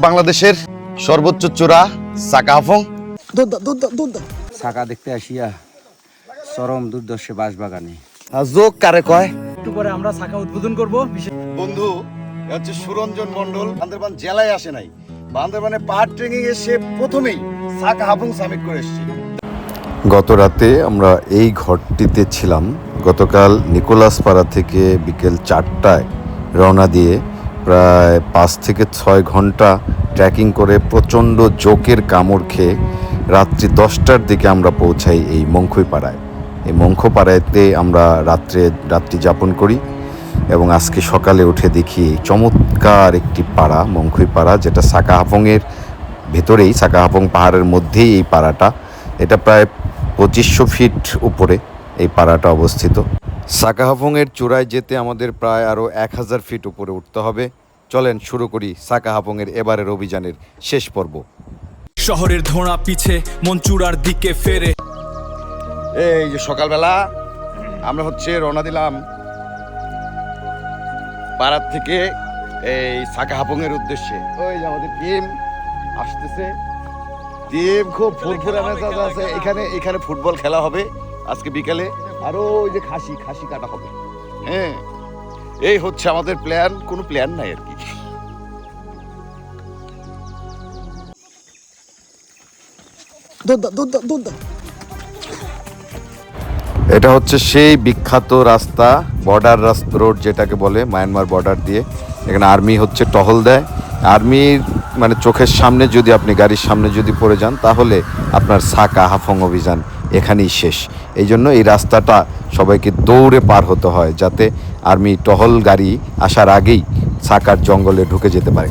বাংলাদেশের সর্বোচ্চ চূড়া সাকা হাফং। সাকা দেখতে আসিয়া চরম দুর্দর্শে বাঁশবাগানে যোগ কারে কয়। একটু পরে আমরা সাকা উদ্বোধন করব। বন্ধু হচ্ছে সুরঞ্জন মন্ডল, বান্দরবান জেলায় আসে নাই, বান্দরবানে পাহাড় ট্রেকিং এ সে প্রথমেই সাকা হাফং সামিট করে এসেছে। গত রাতে আমরা এই ঘরটিতে ছিলাম। গতকাল নিকোলাসপাড়া থেকে বিকেল 4টায় রওনা দিয়ে প্রায় 5 থেকে 6 ঘন্টা ট্রেকিং করে প্রচণ্ড জোকের কামড় খেয়ে রাত্রি 10টার দিকে আমরা পৌঁছাই এই মংখুইপাড়ায়। এই মংখুইপাড়াতে আমরা রাত্রি যাপন করি এবং আজকে সকালে উঠে দেখি চমৎকার একটি পাড়া, মংখুইপাড়া, যেটা সাকা হাফংয়ের ভেতরেই, সাকা হাফং পাহাড়ের মধ্যেই এই পাড়াটা। এটা প্রায় 2500 ফিট উপরে এই পাড়াটা অবস্থিত। সাকা হাফংয়ের চূড়ায় যেতে আমাদের প্রায় আরও 1000 ফিট উপরে উঠতে হবে। চলেন শুরু করি সাকা হাফংয়ের এবারের অভিযানের শেষ পর্ব। শহরের ধোঁয়া পিছে মন চূড়ার দিকে ফেরে। এই যে সকালবেলা আমরা রওনা দিলাম পাড়ার থেকে এই সাকা হাফংয়ের উদ্দেশ্যে। ওই যে আমাদের টিম আসতেছে, টিম খুব ফুরফুরা মেজাজ আছে। এখানে ফুটবল খেলা হবে আজকে বিকালে, আরো ওই যে খাসি কাটা হবে। হ্যাঁ, এই হচ্ছে আমাদের প্ল্যান। কোনো প্ল্যান নাই আর কি। এটা হচ্ছে সেই বিখ্যাত রাস্তা, বর্ডার রোড যেটাকে বলে, মায়ানমার বর্ডার দিয়ে। এখানে আর্মি টহল দেয়। আর্মির মানে চোখের সামনে যদি আপনি গাড়ির সামনে যদি পড়ে যান, তাহলে আপনার সাকা হাফং অভিযান এখানেই শেষ। এই জন্য এই রাস্তাটা সবাইকে দৌড়ে পার হতে হয়, যাতে আর্মি টহল গাড়ি আসার আগেই সাকার জঙ্গলে ঢুকে যেতে পারে।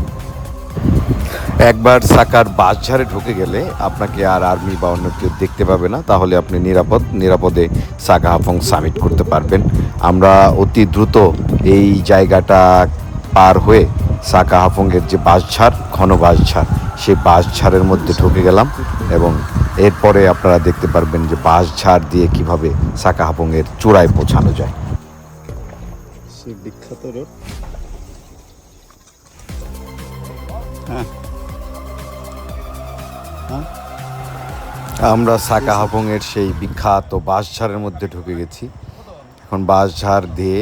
একবার সাকার বাঁশঝাড়ে ঢুকে গেলে আপনাকে আর আর্মি বা অন্য কেউ দেখতে পাবে না, তাহলে আপনি নিরাপদে সাকা হাফং সামিট করতে পারবেন। আমরা অতি দ্রুত এই জায়গাটা পার হয়ে সাকা হাফংয়ের যে বাঁশঝাড়, ঘন বাঁশঝাড়, সেই বাঁশঝাড়ের মধ্যে ঢুকে গেলাম এবং এরপরে আপনারা দেখতে পারবেন যে বাঁশঝাড় দিয়ে কিভাবে সাকা হাফংয়ের চূড়ায় পৌঁছানো যায়। সেই বিখ্যাত রোড। আমরা সাকা হাফংয়ের সেই বিখ্যাত বাঁশঝাড়ের মধ্যে ঢুকে গেছি। এখন বাঁশঝাড় দিয়ে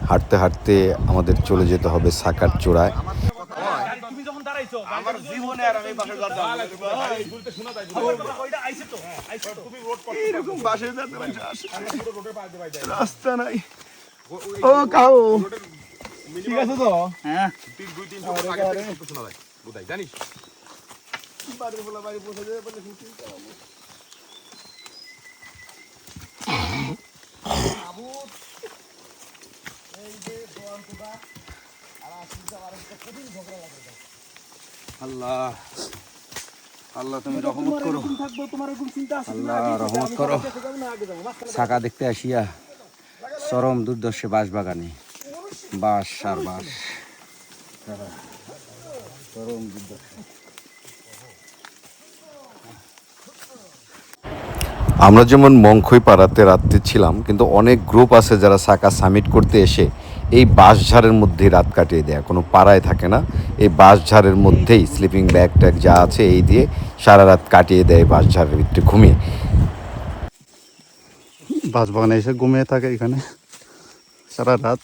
হাঁটতে হাঁটতে আমাদের চলে যেতে হবে সাকার চূড়ায়। রাস্তা নাই। ও কাউ ঠিক আছে তো? হ্যাঁ, জানিস বাড়ি পৌঁছে যাবে বলে আল্লাহ আল্লাহ তুমি রহমত করো, আল্লাহ রহমত করো। সাকা দেখতে আসিয়া চরম দুর্দর্শে বাঁশবাগানে বাঁশ আর বাঁশ, চরম দুর্দর্শ। আমরা যেমন মংখুইপাড়াতে রাত্রে ছিলাম, কিন্তু অনেক গ্রুপ আছে যারা সাকা সামিট করতে এসে এই বাঁশঝাড়ের মধ্যেই রাত কাটিয়ে দেয়, কোনো পাড়ায় থাকে না। এই বাঁশঝাড়ের মধ্যেই স্লিপিং ব্যাগ ট্যাগ যা আছে এই দিয়ে সারা রাত কাটিয়ে দেয় বাঁশঝাড়ের ভিতরে ঘুমিয়ে। বাঁশবাগানে এসে ঘুমিয়ে থাকে এখানে সারা রাত।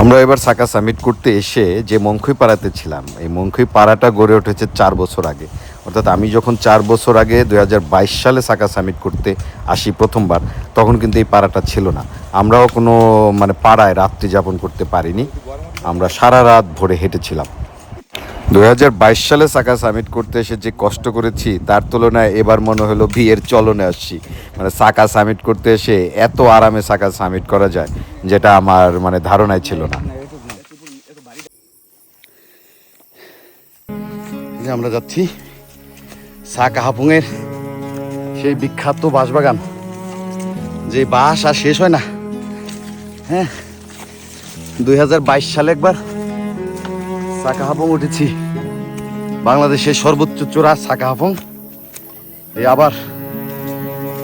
আমরা এবার সাকা সামিট করতে এসে যে মংখুইপাড়াতে ছিলাম, এই মংখুইপাড়াটা গড়ে উঠেছে 4 বছর আগে। অর্থাৎ আমি যখন 4 বছর আগে 2022 সালে সাকা সামিট করতে আসি প্রথমবার, তখন কিন্তু এই পাড়াটা ছিল না। আমরাও কোনো পাড়ায় রাত্রি যাপন করতে পারিনি, আমরা সারা রাত ভোরে হেঁটেছিলাম। 2022 সালে সাকা সামিট করতে এসে যে কষ্ট করেছি, তার তুলনায় এবার মনে হলো বিয়ের চলনে আসছি। সাকা সামিট করতে এসে এত আরামে সাকা সামিট করা যায়, যেটা আমার ধারণায় ছিল না। আমরা যাচ্ছি সাকা হাফংয়ের সেই বিখ্যাত বাঁশবাগান, যে বাঁশ আর শেষ হয় না। হ্যাঁ, 2022 সালে একবার সাকা হাফং উঠেছি, বাংলাদেশের সর্বোচ্চ চূড়া সাকা হাফং। এই আবার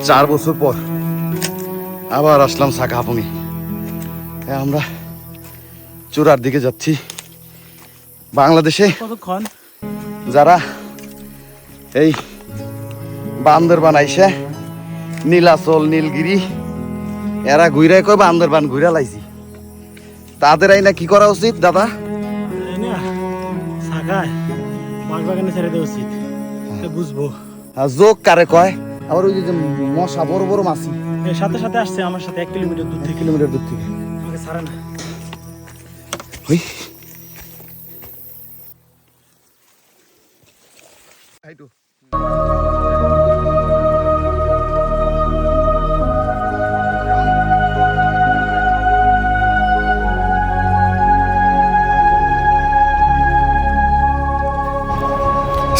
4 বছর পর আবার আসলাম সাকা হাপুঙে। আমরা চূড়ার দিকে যাচ্ছি। বাংলাদেশে কতক্ষণ? যারা এই বান্দরবান আইসে নীলাচল নীলগিরি এরা ঘুরে কয় বান্দরবান ঘুরে লাইছি, তাদের আইনা কি করা উচিত দাদা? এই না সাকায় বাগবাগানে ছেড়ে দেওয়া উচিত, বুঝবো। যোগ কারে কয়? আবার ওই যে মশা বড় বড় মাছি এর সাথে সাথে আসছে আমার সাথে 1 কিলোমিটার দূর থেকে। কিলোমিটার দূর থেকে। আমাকে ছাড়ে না। ওই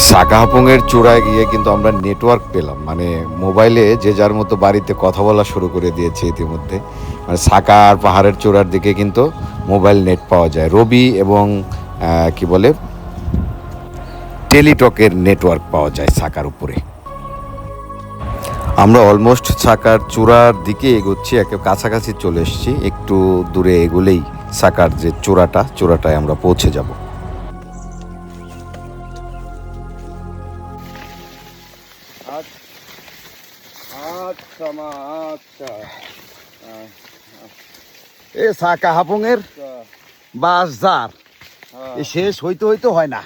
সাকা হাপুংয়ের চূড়ায় গিয়ে কিন্তু আমরা নেটওয়ার্ক পেলাম, মানে মোবাইলে যে যার মতো বাড়িতে কথা বলা শুরু করে দিয়েছে ইতিমধ্যে। মানে সাকা আর পাহাড়ের চূড়ার দিকে কিন্তু মোবাইল নেট পাওয়া যায়, রবি এবং কি বলে টেলিটকের নেটওয়ার্ক পাওয়া যায় সাকার উপরে। আমরা অলমোস্ট সাকার চূড়ার দিকে এগোচ্ছি, একে কাছাকাছি চলে এসেছি। একটু দূরে এগোলেই সাকার যে চূড়াটায় আমরা পৌঁছে যাব। এ সাকা হাপুংয়ের বাজার শেষ হইতে হইতে হয় না।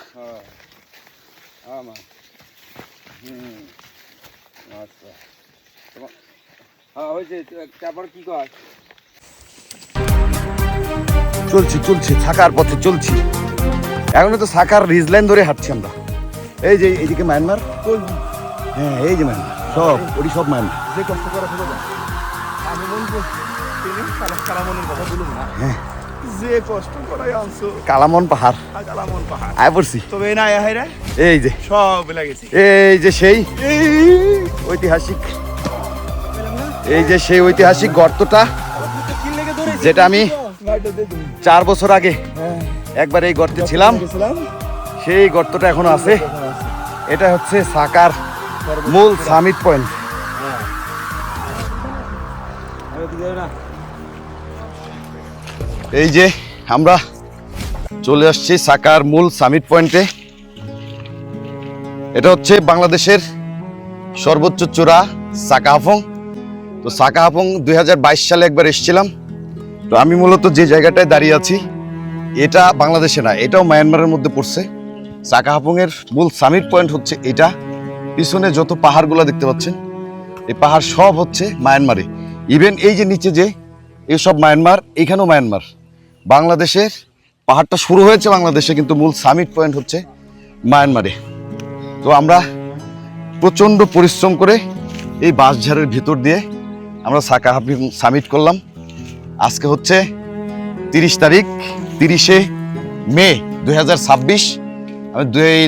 চলছি সাকার পথে চলছি। এখন তো সাকার রিজলাইন ধরে হাঁটছি আমরা। এই যে এইদিকে মায়ানমার, হ্যাঁ এই যে মায়ানমার, সব ওটি সব মায়ানমার। যে কষ্ট করা হলো না, আমি বলবো কালামনের কথা বলুন না। হ্যাঁ যে কষ্ট করাই আনছো কালামন পাহাড়, কালামন পাহাড় আয় পড়ছি। তবে না আয় রে, এই যে সব লাগেছে। এই যে সেই ঐতিহাসিক, এই যে সেই ঐতিহাসিক গর্তটা যেটা আমি 4 বছর আগে একবার এই গর্তে ছিলাম, সেই গর্তটা এখনো আছে। এটা হচ্ছে সাকার মূল সামিট পয়েন্ট। এই যে আমরা চলে আসছি সাকার মূল সামিট পয়েন্টে। এটা হচ্ছে বাংলাদেশের সর্বোচ্চ চূড়া সাকা হাপুং। তো সাকা হাপুং 2022 সালে একবার এসেছিলাম। তো আমি মূলত যে জায়গাটায় দাঁড়িয়ে আছি এটা বাংলাদেশে না, এটাও মায়ানমারের মধ্যে পড়ছে। সাকা হাপুংয়ের মূল সামিট পয়েন্ট হচ্ছে এটা। পিছনে যত পাহাড়গুলো দেখতে পাচ্ছেন এই পাহাড় সব হচ্ছে মায়ানমারে। ইভেন এই যে নিচে যে এসব মায়ানমার, এখানেও মায়ানমার। বাংলাদেশের পাহাড়টা শুরু হয়েছে বাংলাদেশে, কিন্তু মূল সামিট পয়েন্ট হচ্ছে মায়ানমারে। তো আমরা প্রচণ্ড পরিশ্রম করে এই বাঁশঝাড়ের ভিতর দিয়ে আমরা সাকা হাপুং সামিট করলাম। আজকে হচ্ছে 30 তারিখ, 30শে মে 2026। আমি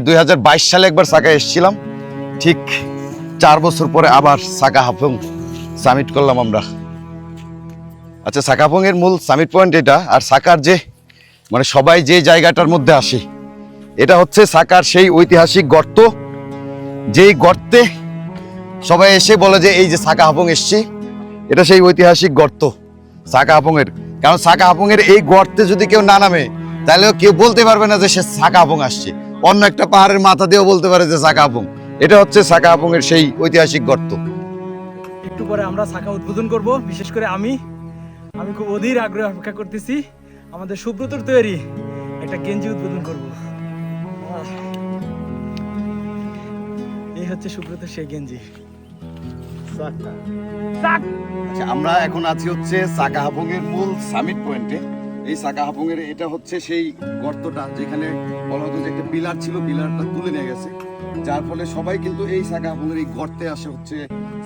2022 সালে একবার সাকা এসেছিলাম, ঠিক 4 বছর পরে আবার সাকা হাপুং সামিট করলাম আমরা। আচ্ছা, সাকা হাপুংয়ের মূল সামিট পয়েন্ট এটা। আর সাকার যে মানে সবাই যে জায়গাটার মধ্যে আসে, এটা হচ্ছে সাকার সেই ঐতিহাসিক গর্ত, যেই গর্তে সবাই এসে বলে যে এই যে সাকা হাপুং এসছি। এটা সেই ঐতিহাসিক গর্ত সাকা হাপুংয়ের। কারণ সাকা হাপুংয়ের এই গর্তে যদি কেউ না নামে তাহলে কেউ বলতে পারবে না যে সে সাকা হাপুং আসছে। অন্য একটা পাহাড়ের মাথা দিয়েও বলতে পারে যে সাকা হাপুং। এটা হচ্ছে সাকা হাপুংয়ের সেই ঐতিহাসিক গর্ত। একটু পরে আমরা সাকা উদ্বোধন করব। বিশেষ করে আমি খুব অধীর আগ্রহে অপেক্ষা করতেছি। আমাদের সুব্রতর তৈরি একটা গেঞ্জি উদ্বোধন করব। এই হচ্ছে সুব্রতর সেই গেঞ্জি। আচ্ছা, আমরা এখন আছি হচ্ছে সাকা হাপুংয়ের মূল সামিট পয়েন্টে। এই সাকা হাপুংয়ের এটা হচ্ছে সেই গর্তটা যেখানে বলা হতো যে একটা পিলার ছিল, পিলারটা তুলে নিয়ে গেছে, যার ফলে সবাই কিন্তু এই সাকা হাপুংয়ের এই গর্তে আসে হচ্ছে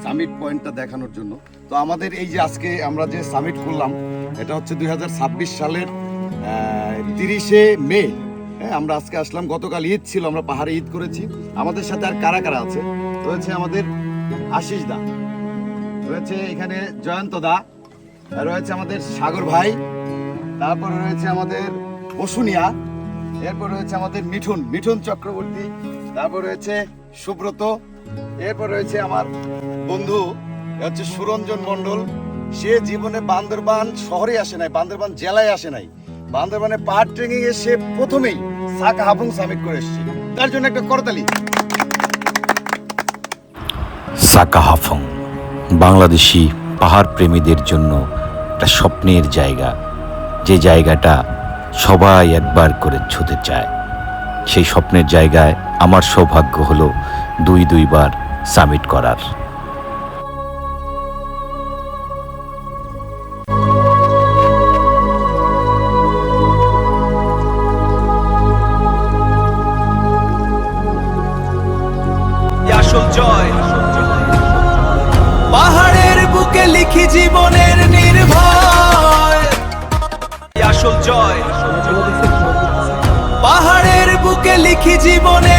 সামিট পয়েন্টটা দেখানোর জন্য। তো আমাদের এই যে আজকে আমরা যে সামিট করলাম এটা হচ্ছে 2026 সালের 30শে মে। হ্যাঁ, আমরা আজকে আসলাম, গতকাল ঈদ ছিল, আমরা পাহাড়ে ঈদ করেছি। আমাদের সাথে আর কারা কারা আছে? রয়েছে আমাদের আশিস দা, রয়েছে এখানে জয়ন্ত দা, রয়েছে আমাদের সাগর ভাই, তারপরে রয়েছে আমাদের বসুনিয়া, এরপর রয়েছে আমাদের মিঠুন চক্রবর্তী, তারপর রয়েছে সুব্রত, এরপর রয়েছে আমার বন্ধু হচ্ছে সুরঞ্জন মণ্ডল, সে জীবনে বান্দরবান শহরে আসে নাই, বান্দরবান জেলায় আসে নাই। বান্দরবানে পাহাড় ট্রেকিং এ সে প্রথমেই সাকা হাবুং সামিট করে এসেছে। তার জন্য একটা করতালি। সাকা হাফং বাংলাদেশি পাহাড় প্রেমীদের জন্য একটা স্বপ্নের জায়গা, যে জায়গাটা সবাই একবার করে ছুঁতে চায়। সেই স্বপ্নের জায়গায় আমার সৌভাগ্য হলো দুইবার সামিট করার। আসল জয় পাহাড়ের বুকে লিখি জীবনের নির্ভয়। আসল জয় পাহাড়ের বুকে লিখি জীবনের